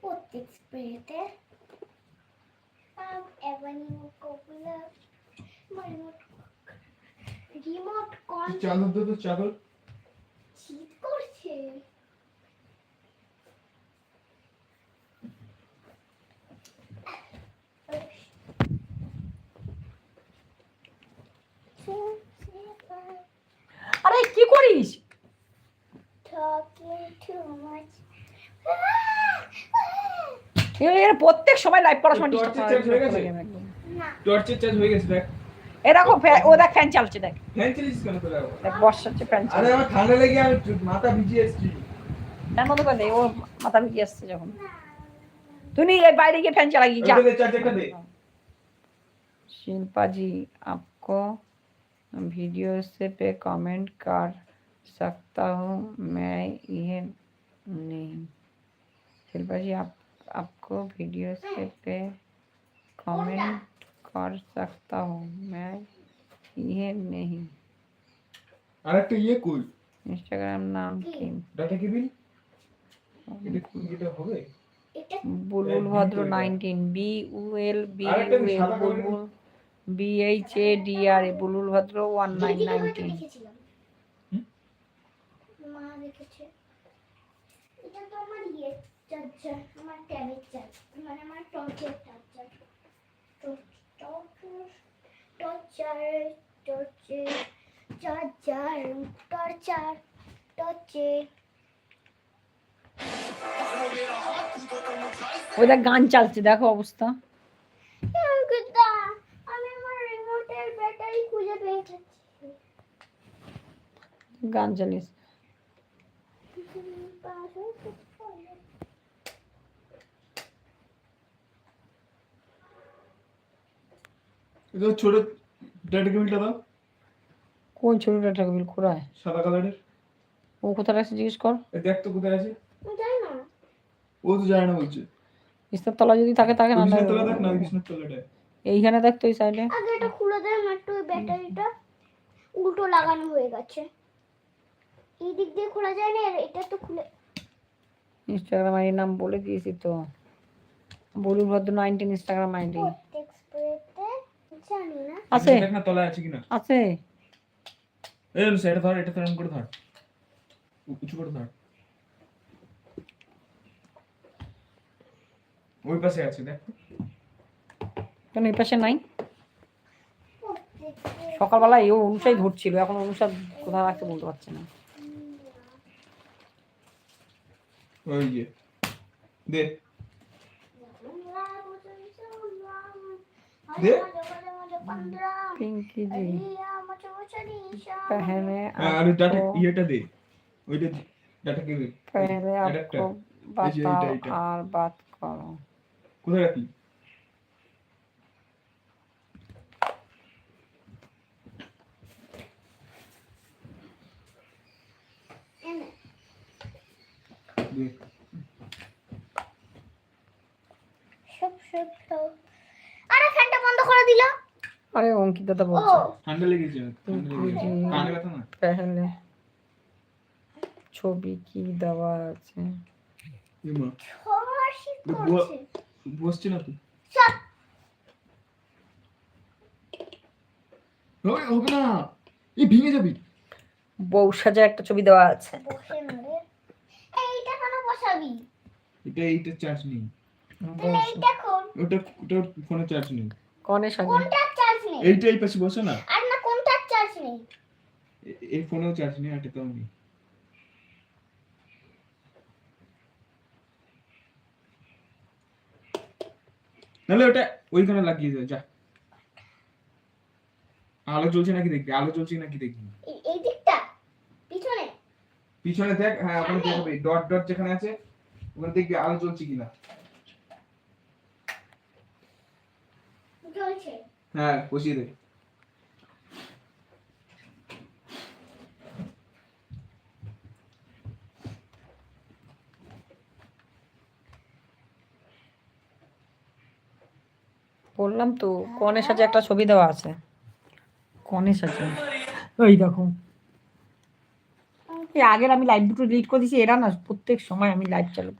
প্রত্যেক স্প্রেতে রিমোট চাদর তো চাদর শীত করছে। আরে কি করিস? এর প্রত্যেক সময় লাইভ করার সময় ডিস্টার্ব টর্চের চার্জ হয়ে গেছে একদম। টর্চের চার্জ হয়ে গেছে দেখ এই দেখো ও দেখ ফ্যান চালছে দেখ। ফ্যান চালিয়েছিস কেন তোরা? দেখ বর্ষা হচ্ছে ফ্যান আরে চালছে। আমার ঠান্ডা লেগে আমি মাথা ভিজিয়ে এসেছি। ফ্যান বন্ধ করে দে, ও মাথা ভিজে আসছে যখন। তুই এই বাইরে গিয়ে ফ্যান চালা গিয়ে যা। ওটা দে চার্জারটা दे। शिल्पा जी आपको वीडियो से पे कमेंट कर सकता हूँ मैं ये नहीं। शिल्पा जी आपको वीडियो से पे कमेंट कर सकता हूँ मैं ये नहीं। আরেকটা ইয়ে কই इंस्टाग्राम नाम की ডাটা কেবিল এটা হবে बुलबुल भद्र 19 बुलबुल BHADR বুলবুল ভদ্র 1919। মা রেখেছে এটা তো আমার ইয়ে চার্জার, আমার ট্যাবের চার্জার, মানে আমার টর্চের চার্জার। ওটা গান চালছে দেখো অবস্থা। আমি আমার রিমোটের ব্যাটারি খুঁজে পেয়েছি। গান চালিস এটা ছোট ডাটা কেবিলটা দাও। কোন ছোট ডাটা কেবিল কোথায়? সাদা কালারের। ও কোথায় আছে জিজ্ঞেস কর। দেখ তো কোথায় আছে। জানি না, ও তো জানে না বলছে। বিছনার তলা যদি থাকে না বিছনার তলা দেখ না, বিছনার তলাটা এইখানে দেখ তো এই সাইডে। আগে এটা খুলে দে, আমার তো ব্যাটারিটা উল্টো লাগানো হয়ে গেছে। এই দিক দিয়ে খোলা যায় না, এটা তো খুলে। ইনস্টাগ্রাম আইডি নাম বলে দিয়েছি তো, বুলবুল ভদ্র 19 ইনস্টাগ্রাম আইডি জানি না আছে। দেখ না তলায় আছে কিনা। আছে এই সেটা ধর, এটা তরম করে ধর, উঁচু করে ধর। ওই পাশে আছে দেখ। কেন এই পাশে নাই? সকালবেলা ও অনুষাই ঘুরছিল, এখন অনুষা কোথায় রাখতে বলতে পারছে না। ওই যে দে दे पिंकी जी पहले अरे डाटा येटा दे ওইটা ডাটা কেবিল पहले आपको बताओ और बात करो। কোথায় রাখি? দেখ আরে ফ্যানটা বন্ধ করে দিল। अरे अंकित दादा বলছে ঠান্ডা লেগেছে, কানে ব্যথা না। पहले ছবি কি দেওয়া আছে? এমা হাসি করছে। বসছে না তুই? চল ওই হবে না, এই ভেঙে যাবি। বউ সাজা একটা ছবি দেওয়া আছে। বসে মরে এইটা কেন বসাবি? এইটা চার্জ নেই। তাহলে এইটা কোন? ওটা ফোনে চার্জ নেই। কোনে সাজা? কোনটা চার্জ নেই? এইটা এই পাশে বসে না। আর না কোনটা চার্জ নেই? এই ফোনেও চার্জ নেই, এটাতেও নেই। নাহলে ওটা ওইখানে লাগিয়ে দাও, যা। আলো জ্বলছে নাকি দেখবি, আলো জ্বলছে নাকি দেখবি। এই দিকটা পিছনে পিছনে দেখ, হ্যাঁ ওখানে দেখবি ডট ডট যেখানে আছে ওখানে দেখবি আলো জ্বলছে কিনা। জ্বলছে। হ্যাঁ বসিয়ে দে। বললাম তো কোণে সাজে একটা ছবি দেওয়া আছে। কোণে সাজে ওই দেখো। এই আগের আমি লাইভ দুটো ডিলিট করে দিয়েছি, এরা না প্রত্যেক সময় আমি লাইভ চালু